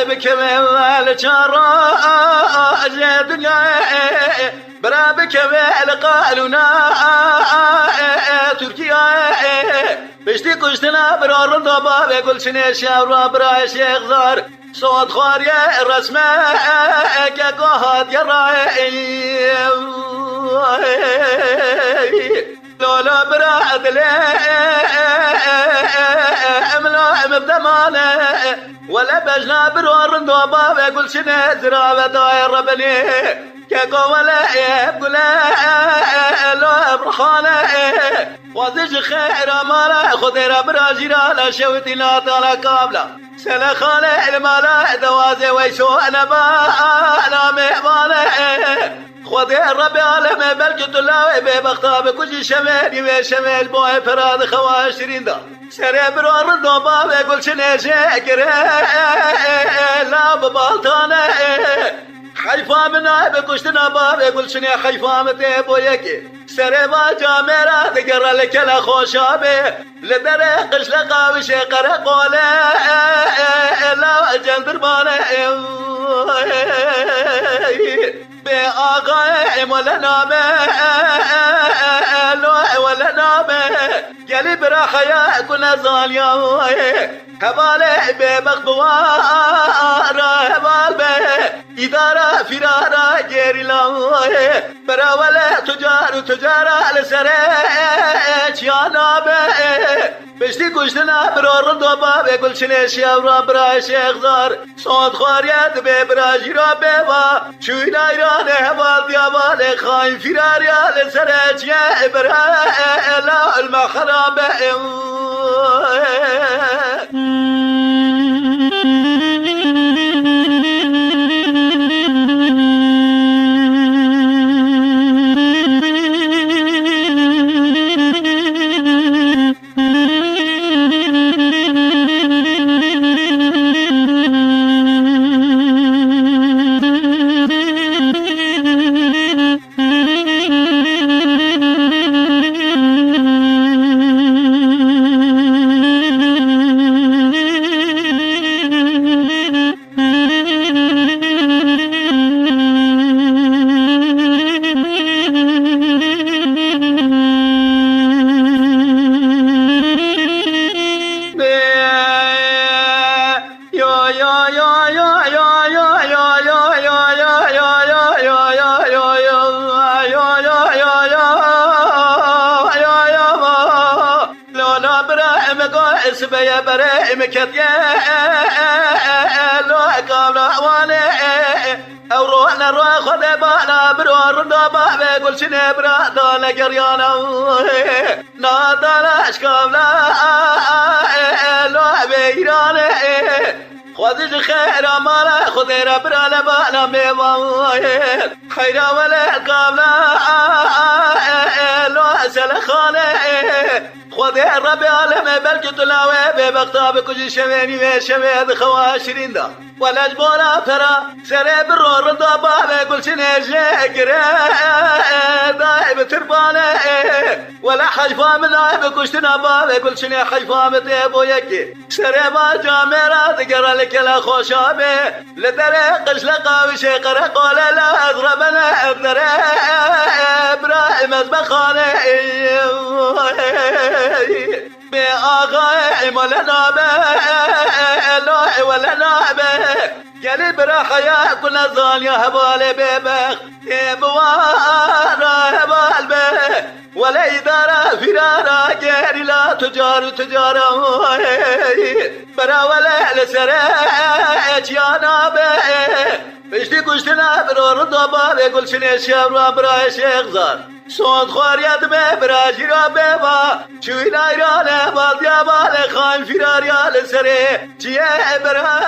بكمل شرا دنيا برا بكمل قالونا تركيا بشتي كشتنا برا رندا بابا قل شني شاورا برا شيخ زار صوت خارية الرسمة كقهد يراي لولا برا أدلي املا مبدمانه ولا بجنا برور دوبا بقول شنو زرابه داير ربني كاكو ولا يقول لا برخانه وزج خير مالا خضر براجيرا لا شوتي لا طال كامله سلا خاله المالا دوازي ويسو انا با انا مهمانه خذي الرب عالم بلك طلع ببختاب كل شمال وشمال بوي فراد خواشرين دا سري برور دوبا بقول شنو شكر لا ببالطانه حيفا منا بكشتنا باب يقول شنو حيفا متى بويك سري با جامرا تقرا لك لا خوشابه لدرق قشلقا وشقر قوله لا جندر باله بآقا ولا نامه ولا نامه قلب راحيا كنا زاليا هباله بمخبوار هبال به إدارة فرارة جيري لاوه براوله تجارة لسريج يا نامه بشتي كشتنا برور دوبا بقول شنو شاورا برا شيخ زار صوت خاريات ببراجيرا بيبا شوي نايران هبال ديابال خاين فراريا لسريج يا برا لا المخرابة اسبيا بري مكتيا لو قابلا وانا او روحنا روح خذ بانا برور دوبا بقول شنو برا دانا قريانا نادانا اشكابلا لو بيرانا خذ خير مالا خذ برا لبانا ميوان خير ولا قابلا لو سلخانه خذ الرب عالم بلك طلعوا ببختاب كل شماني وشماد خواشرين دا ولا جبونا فرا سري برور ضبا بقول شنو شكر دايب تربانه ولا حجفا من عيب كشتنا با بقول شنو حجفا متيبو يكي سري ما جامرا تقرا لك لا خوشابه لدرق قشلقا وشقر قول لا اضربنا اضرب ابراهيم ازبخانه بآقا ولا نابه لا ولا نابه قلب راحيا كنا ظاليا هبال ببخ بوارا هبال به ولا إدارة فرارة غير لا تجارة برا ولا لسريج يا نابه بشتي كشتنا برور دوبا بقول شنو شاورا برا شيخ زار صوت خاريات براجيرا بيبا شوي نايران بالديا بالخاين فراريا لسري جيه برا